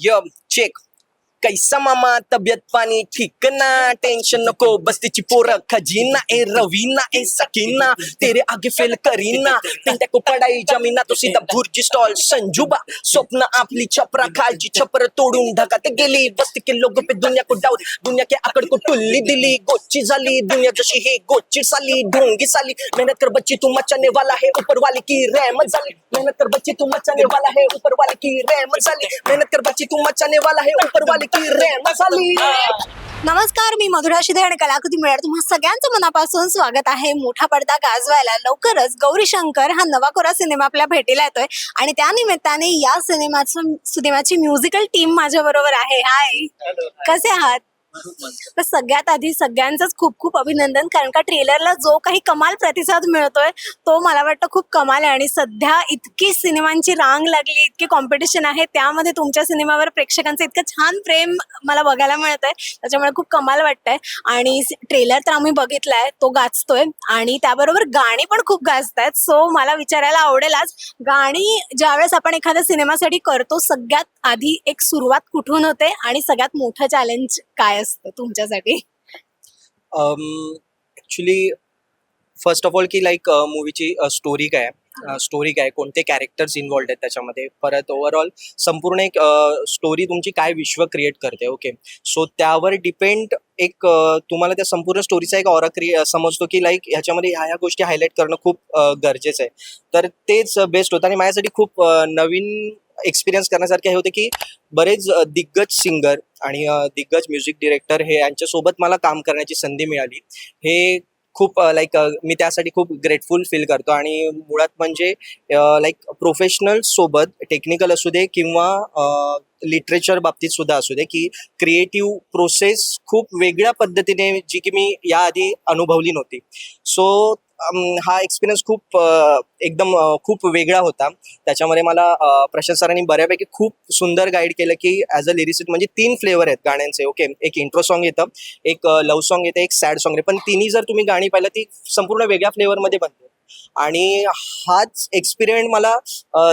यो check कैसा मामा तबियत पानी ठीक ना टेंशन नको बस तिची पोरं खजीना ए रवीना ए सकीना तेरे आगे फेल करीना पिंट्या को पडाई जमीना तो सीधा भुर्जी स्टॉल संजूबा स्वप्न आपली छपरा खालची छपर तोडून ढगात गेली बस्ती के लोगों पे दुनिया को डाउट दुनिया के आकड़ को टुल्ली दिली गोची झाली दुनिया जशी ही गोची साली ढोंगी साली मेहनत कर बच्ची तू मचाने वाला है ऊपर वाले की रहमत झाली मेहनत कर बच्ची तू मचाने वाला है ऊपर वाले की रहमत झाली मेहनत कर बच्ची तू मचाने वाला है ऊपर वाले की रहमत झाली. नमस्कार, मी मधुरा शिधे आणि कलाकृती मिळणार तुम्हा सगळ्यांचं मनापासून स्वागत आहे. मोठा पडदा गाजवायला लवकरच गौरी शंकर हा नवा कोरा सिनेमा आपल्या भेटीला येतोय आणि त्या निमित्ताने या सिनेमाची म्युझिकल टीम माझ्या बरोबर आहे. हाय, कसे आहात? तर सगळ्यात आधी सगळ्यांचंच खूप खूप अभिनंदन, कारण का ट्रेलरला जो काही कमाल प्रतिसाद मिळतोय तो मला वाटतं खूप कमाल आहे. आणि सध्या इतकी सिनेमांची रांग लागली, इतकी कॉम्पिटिशन आहे, त्यामध्ये तुमच्या सिनेमावर प्रेक्षकांचं इतकं छान प्रेम मला बघायला मिळतंय, त्याच्यामुळे खूप कमाल वाटतंय. आणि ट्रेलर तर आम्ही बघितलाय, तो गाजतोय आणि त्याबरोबर गाणी पण खूप गाजतायत. सो मला विचारायला आवडेल, आज गाणी ज्यावेळेस आपण एखाद्या सिनेमासाठी करतो, सगळ्यात आधी एक सुरुवात कुठून होते आणि सगळ्यात मोठं चॅलेंज काय असतं तुमच्यासाठी? ऍक्च्युली फर्स्ट ऑफ ऑल की लाईक मूवीची स्टोरी काय कोणते कॅरेक्टर्स इन्व्हॉल्ड आहेत त्याच्यामध्ये, परत ओव्हरऑल संपूर्ण एक स्टोरी तुमची काय विश्व क्रिएट करते. ओके, सो त्यावर डिपेंड एक तुम्हाला त्या संपूर्ण स्टोरीचा एक ऑरा समजतो की लाईक ह्याच्यामध्ये ह्या गोष्टी हायलाईट करणं खूप गरजेचं आहे. तर तेच बेस्ट होतं आणि माझ्यासाठी खूप नवीन एक्सपिरियन्स करण्यासारखे हे होते की बरेच दिग्गज सिंगर आणि दिग्गज म्युझिक डिरेक्टर हे यांच्यासोबत मला काम करण्याची संधी मिळाली. हे खूप लाईक मी त्यासाठी खूप ग्रेटफुल फील करतो. आणि मुळात म्हणजे लाईक प्रोफेशनल सोबत टेक्निकल असू दे किंवा लिटरेचर बाबतीत सुद्धा असू दे की क्रिएटिव्ह प्रोसेस खूप वेगळ्या पद्धतीने जी की मी याआधी अनुभवली नव्हती. सो हा एक्सपिरियन्स खूप वेगळा होता. त्याच्यामध्ये मला प्रशांत सरांनी बऱ्यापैकी खूप सुंदर गाईड केलं की ॲज अ लिरिसिस्ट म्हणजे 3 फ्लेवर आहेत गाण्यांचे. ओके, एक इंट्रो सॉन्ग येतं, एक लव्ह सॉन्ग येतं, एक सॅड सॉन्ग येतं, पण तिन्ही जर तुम्ही गाणी पाहिलं ती संपूर्ण वेगळ्या फ्लेवरमध्ये बनते. आणि हाच एक्सपिरिमेंट मला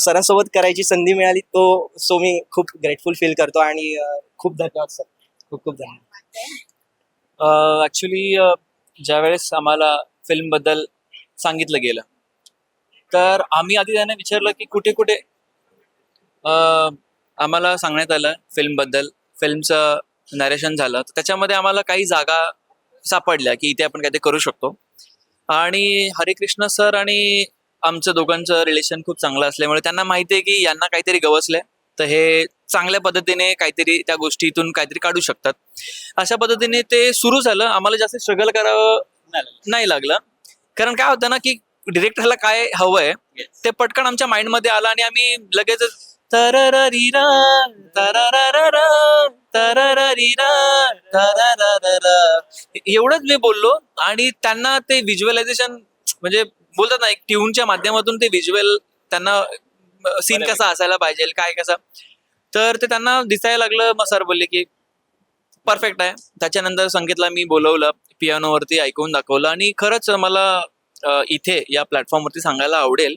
सरांसोबत करायची संधी मिळाली, सो मी खूप ग्रेटफुल फील करतो आणि खूप धन्यवाद सर, खूप खूप धन्यवाद. ॲक्च्युली ज्यावेळेस आम्हाला फिल्मबद्दल सांगितलं गेलं तर आम्ही आधी त्यांना विचारलं की कुठे कुठे आम्हाला सांगण्यात आलं फिल्मबद्दल, फिल्मचं नरेशन झालं, तर त्याच्यामध्ये आम्हाला काही जागा सापडल्या की इथे आपण काहीतरी करू शकतो. आणि हरिकृष्ण सर आणि आमचं दोघांचं रिलेशन खूप चांगलं असल्यामुळे त्यांना माहिती आहे की यांना काहीतरी गवसलंय, तर हे चांगल्या पद्धतीने काहीतरी त्या गोष्टीतून काहीतरी काढू शकतात. अशा पद्धतीने ते सुरू झालं. आम्हाला जास्त स्ट्रगल करावं नाही लागलं, कारण काय होतं ना की डिरेक्टरला काय हवंय ते पटकन आमच्या माइंडमध्ये आलं आणि आम्ही लगेच तरररीरा तररररा तरररीरा तररररा एवढंच मी बोललो. आणि त्यांना ते व्हिज्युअलायझेशन म्हणजे बोलतात ना, एक ट्यूनच्या माध्यमातून ते व्हिज्युअल त्यांना सीन कसा असायला पाहिजे, काय कसा, तर ते त्यांना दिसायला लागलं. मग सर बोलले की परफेक्ट आहे. त्याच्यानंतर संगीतला मी बोलवलं, पियानोवरती ऐकून दाखवलं. आणि खरंच मला इथे या प्लॅटफॉर्मवरती सांगायला आवडेल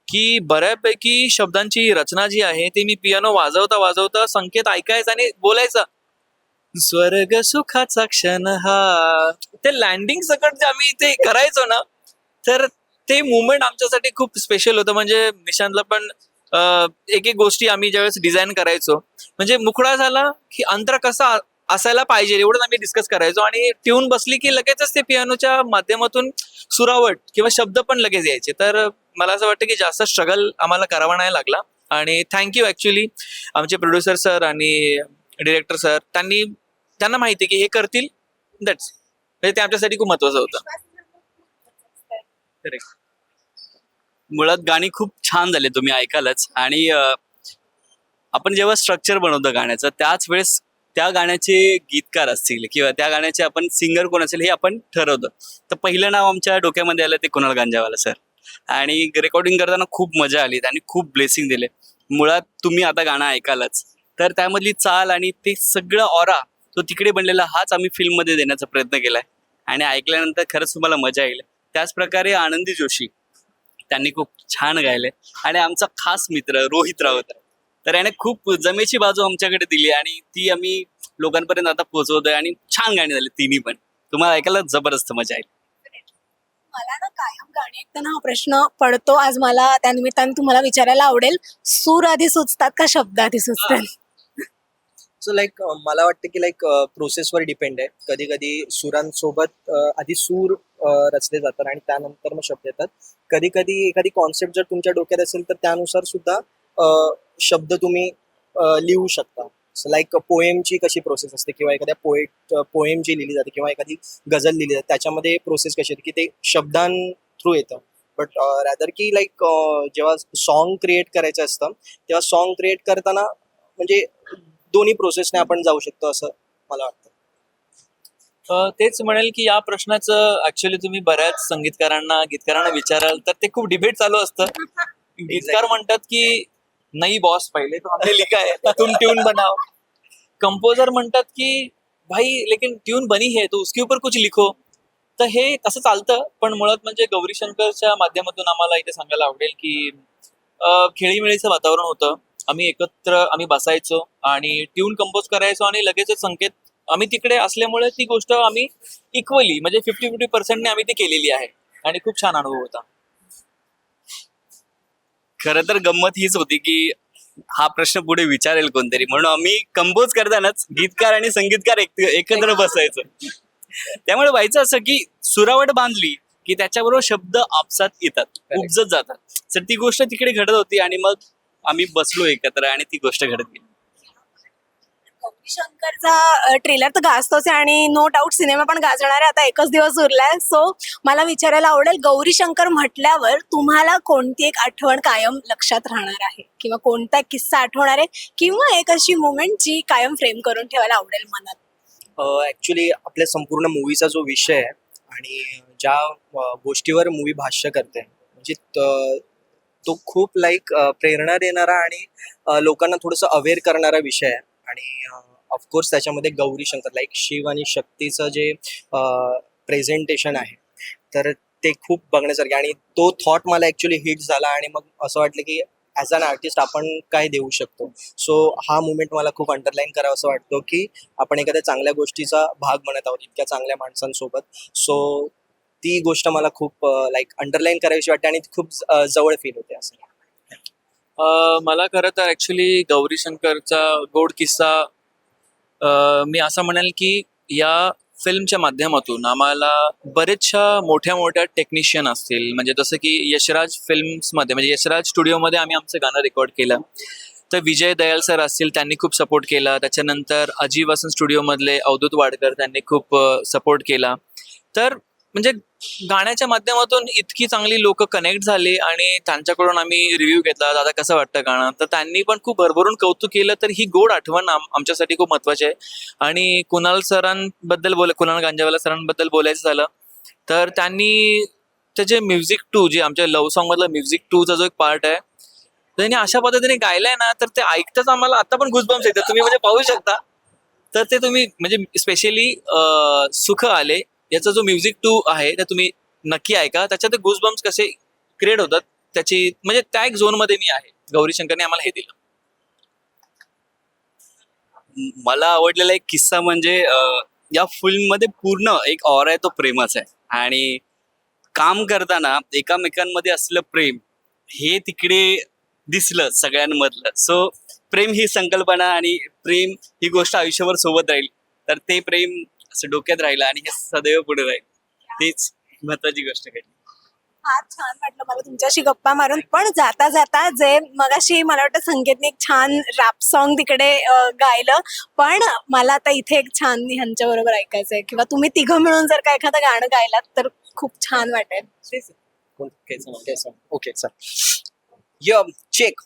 की बऱ्यापैकी शब्दांची रचना जी आहे ती मी पियानो वाजवता संकेत ऐकायचा आणि बोलायचा, स्वर्ग सुखाचा क्षण हा. ते लँडिंग सकट जे आम्ही ते करायचो ना, तर ते मुवमेंट आमच्यासाठी खूप स्पेशल होतं. म्हणजे निशांतला पण एक एक गोष्टी आम्ही ज्यावेळेस डिझाईन करायचो, म्हणजे मुखडा झाला की अंतर कसा असायला पाहिजे एवढंच आम्ही डिस्कस करायचो. आणि ट्यून बसली की लगेचच ते पियानोच्या माध्यमातून सुरावट किंवा शब्द पण लगेच यायचे. तर मला असं वाटतं की जास्त स्ट्रगल आम्हाला करावा नाही लागला. आणि थँक्यू ॲक्च्युली आमचे प्रोड्युसर सर आणि डिरेक्टर सर, त्यांना माहिती की हे करतील, दॅट्स म्हणजे ते आमच्यासाठी खूप महत्वाचं होतं. मुळात गाणी खूप छान झाले, तुम्ही ऐकालच. आणि आपण जेव्हा स्ट्रक्चर बनवतो गाण्याचं, त्याच वेळेस त्या गाण्याचे गीतकार असतील किंवा त्या गाण्याचे आपण सिंगर कोण असेल हे आपण ठरवतो. तर पहिलं नाव आमच्या डोक्यामध्ये आलं ते कुणाल गांजावाला सर. आणि रेकॉर्डिंग करताना खूप मजा आली, त्यांनी खूप ब्लेसिंग दिले. मुळात तुम्ही आता गाणं ऐकालच, तर त्यामधली चाल आणि ते सगळं ऑरा तो तिकडे बनलेला हाच आम्ही फिल्ममध्ये देण्याचा प्रयत्न केलाय. आणि ऐकल्यानंतर खरंच तुम्हाला मजा येईल. त्याच प्रकारे आनंदी जोशी, त्यांनी खूप छान गायले. आणि आमचा खास मित्र रोहित रावत, तर याने खूप जमेची बाजू आमच्याकडे दिली आणि ती आम्ही लोकांपर्यंत आता पोहोचवतोय आणि छान गाणी झाली तिन्ही पण. तुम्हाला ऐकायला जबरदस्त मजा येईल. मला ना कायम गाणी ऐकताना हा प्रश्न पडतो. आज मला त्यानिमित्ताने तुम्हाला विचारायला आवडेल, सूर आधी सुचतात का शब्द आधी सुचतात? सो लाईक मला वाटतं की लाईक प्रोसेसवर डिपेंड आहे. कधी कधी सुरांसोबत आधी सूर रचले जातात आणि त्यानंतर मग शब्द येतात. कधी कधी एखादी कॉन्सेप्ट जर तुमच्या डोक्यात असेल तर त्यानुसार सुद्धा शब्द तुम्ही लिहू शकता. लाईक पोएमची कशी प्रोसेस असते किंवा एखाद्या पोएम जी लिहिली जाते किंवा एखादी गझल लिहिली जाते त्याच्यामध्ये प्रोसेस कशी येते की ते शब्दां थ्रू येतं. बट रॅदर की लाईक जेव्हा सॉन्ग क्रिएट करायचं असतं तेव्हा सॉन्ग क्रिएट करताना म्हणजे दोन्ही प्रोसेसने आपण जाऊ शकतो असं मला वाटतं. तेच म्हणेल की या प्रश्नाचं ऍक्च्युली तुम्ही बऱ्याच गीतकारांना विचाराल तर ते खूप डिबेट चालू असतं. गीतकार म्हणतात की नाही बॉस पहिले तो हमने लिखा है तुम ट्यून बनाओ. कंपोजर म्हणतात की भाई लेकिन ट्यून बनी है तो उसके ऊपर कुछ लिखो. तर हे तसं चालतं पण मुळात म्हणजे गौरी शंकरच्या माध्यमातून आम्हाला इथे सांगायला आवडेल की खेळीमेळीचं वातावरण होतं. आम्ही बसायचो आणि ट्यून कंपोज करायचो आणि लगेचच संकेत आम्ही तिकडे असल्यामुळे ती गोष्ट आम्ही इक्वली म्हणजे 50-50% आम्ही ती केलेली आहे आणि खूप छान अनुभव होता. खरं तर गंमत हीच होती की हा प्रश्न पुढे विचारेल कोणतरी, म्हणून आम्ही कंपोज करतानाच गीतकार आणि संगीतकार एकत्र बसायचो. त्यामुळे व्हायचं असं की सुरावट बांधली की त्याच्याबरोबर शब्द आपसात येतात, उपजत जातात. तर ती गोष्ट तिकडे घडत होती आणि मग आम्ही बसलो एकत्र आणि ती गोष्ट घडत गेली. गौरी शंकरचा ट्रेलर तर गाजतोच आहे आणि नो डाऊट सिनेमा पण गाजणार आहे. आता एकच दिवस उरलाय. सो मला विचारायला आवडेल, गौरी शंकर म्हटल्यावर तुम्हाला कोणती एक आठवण कायम लक्षात राहणार आहे किंवा कोणता किस्सा आठवणार आहे किंवा एक अशी मुवमेंट जी कायम फ्रेम करून ठेवायला आवडेल मनात? ॲक्च्युली आपल्या संपूर्ण मूवीचा जो विषय आहे आणि ज्या गोष्टीवर मूवी भाष्य करते म्हणजे तो खूप लाईक प्रेरणा देणारा आणि लोकांना थोडंसं अवेअर करणारा विषय आहे. आणि ऑफकोर्स त्याच्यामध्ये गौरी शंकर लाईक शिव आणि शक्तीचं जे प्रेझेंटेशन आहे तर ते खूप बघण्यासारखे आणि तो थॉट मला ॲक्च्युली हिट झाला आणि मग असं वाटलं की ॲज अन आर्टिस्ट आपण काय देऊ शकतो. सो हा मुवमेंट मला खूप अंडरलाईन करावा असं वाटतो की आपण एखाद्या चांगल्या गोष्टीचा भाग बनत आहोत इतक्या चांगल्या माणसांसोबत. सो ती गोष्ट मला खूप लाईक अंडरलाईन करावीशी वाटते आणि ती खूप जवळ फील होते असं. मला खरं तर ॲक्च्युली गौरी शंकरचा गोड किस्सा मी असं म्हणेल की या फिल्मच्या माध्यमातून आम्हाला बरेचशा मोठ्या मोठ्या टेक्निशियन असतील म्हणजे जसं की यशराज फिल्म्समध्ये म्हणजे यशराज स्टुडिओमध्ये आम्ही आमचं गाणं रेकॉर्ड केलं. तर विजय दयाल सर असतील त्यांनी खूप सपोर्ट केला. त्याच्यानंतर अजी वसंत स्टुडिओमधले अवधूत वाडकर त्यांनी खूप सपोर्ट केला. तर म्हणजे गाण्याच्या माध्यमातून इतकी चांगली लोक कनेक्ट झाली आणि त्यांच्याकडून आम्ही रिव्ह्यू घेतला, दादा कसं वाटतं गाणं, तर त्यांनी पण खूप भरभरून कौतुक केलं. तर ही गोड आठवण आमच्यासाठी खूप महत्वाची आहे. आणि कुणाल गांजावाला सरांबद्दल बोलायचं झालं तर त्यांनी त्याचे म्युझिक 2 जे आमच्या लव्ह सॉन्ग मधलं म्युझिक 2चा जो एक पार्ट आहे त्यांनी अशा पद्धतीने गायलाय ना तर ते ऐकताच आम्हाला आता पण गुजबम्स येतात. तुम्ही म्हणजे पाहू शकता. तर ते तुम्ही म्हणजे स्पेशली सुख आले याचा जो म्युझिक 2 आहे ते तुम्ही नक्की ऐका. त्याच्यात गुजबम्स कसे क्रिएट होतात त्याची म्हणजे त्या एक झोन मध्ये मी आहे. गौरी शंकरने आम्हाला हे दिलं. मला आवडलेला एक किस्सा म्हणजे या फिल्ममध्ये पूर्ण एक ऑरा आहे तो प्रेमाचा आहे आणि काम करताना एकामेकांमध्ये असलेलं प्रेम हे तिकडे दिसलं सगळ्यांमधलं. सो प्रेम ही संकल्पना आणि प्रेम ही गोष्ट आयुष्यभर सोबत राहील. तर ते प्रेम असं डोक्यात राहिलं आणि हे सदैव पुढे राहील. तीच महत्वाची गोष्ट घडली. फार छान वाटलं मला तुमच्याशी गप्पा मारून. पण जाता जाता जे मगाशी मला वाटतं संकेतने एक छान रॅप सॉन्ग तिकडे गायलं, पण मला आता इथे एक छान ह्यांच्या बरोबर ऐकायचंय किंवा तुम्ही तिघं मिळून जर का एखादं गाणं गायलात तर खूप छान वाटेल. ओके सर य चेक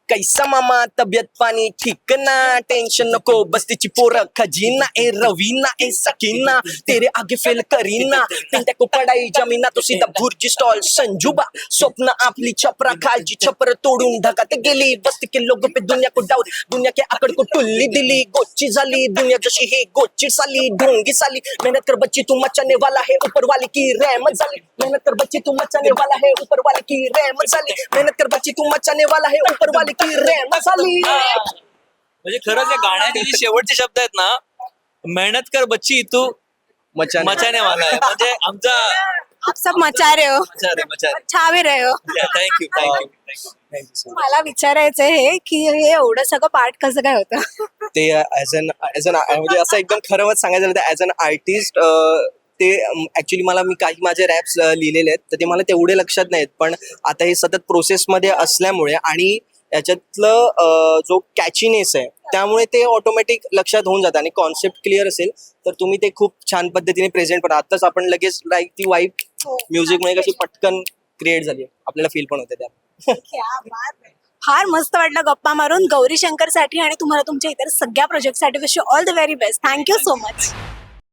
कैसा मामा तबियत पाणी ठीक ना टेंशन नको बस तिची पोरं खजीना ए रवीना ए सकीना तेरे आगे फेल करीना तिंट्या को पडाई जमीना तो सीधा भुर्जी स्टॉल संजुबा स्वप्न आपली छपरा खालची छपर तोडून ढगात गेली बस्ती के लोगों पे दुनिया को डाउट दुनिया के आकड़ को टुल्ली दिली गोची झाली दुनिया जशी ही गोची साली ढोंगी साली मेहनत कर बच्ची तू मचाने वाला है ऊपर वाले की रहमत झाली मेहनत कर बच्ची तू मचाने वाला है ऊपर वाले की रहमत झाली मेहनत कर बच्ची तू मचाने वाला है ऊपर वाले की रे मसाली. म्हणजे खरंच या गाण्याचे जे शेवटचे शब्द आहेत ना, मेहनत कर बच्ची तू मचाने. मचाने वाला आहे, म्हणजे आमचा आप सब मचा रहे हो, मचारे छा भी रहे हो. Thank you thank you Thank you so much. मला विचारायचं हे की हे एवढं सगळं पार्ट कसं काय होतं. ते ऍज अन म्हणजे असं एकदम खरं मत सांगायचं झालं तर ऍज अन आर्टिस्ट ते ऍक्च्युली मी काही माझे रॅप्स लिहिलेले आहेत तर ते मला तेवढे लक्षात नाहीत, पण आता हे सतत प्रोसेसमध्ये असल्यामुळे आणि याच्यातलं जो कॅचीनेस आहे त्यामुळे ते ऑटोमॅटिक लक्षात होऊन जातं आणि कॉन्सेप्ट क्लिअर असेल तर तुम्ही ते खूप छान पद्धतीने प्रेझेंट करा. आताच आपण लगेच लाईक ती वाईब म्युझिकमुळे कशी पटकन क्रिएट झाली, आपल्याला फील पण होते त्या. क्या बात आहे. फार मस्त वाटलं गप्पा मारून गौरी शंकरसाठी आणि तुम्हाला तुमच्या इतर सगळ्या प्रोजेक्टसाठी wish you all the very best. Thank you so much.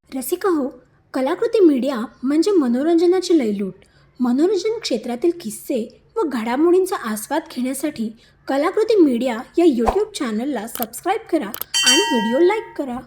Rasika हो, कलाकृती मीडिया म्हणजे मनोरंजनाची लयलूट. मनोरंजन क्षेत्रातील किस्से व घडामोडींचा आस्वाद घेण्यासाठी कलाकृती मीडिया या यूट्यूब चॅनलला सबस्क्राईब करा आणि व्हिडिओ लाईक करा.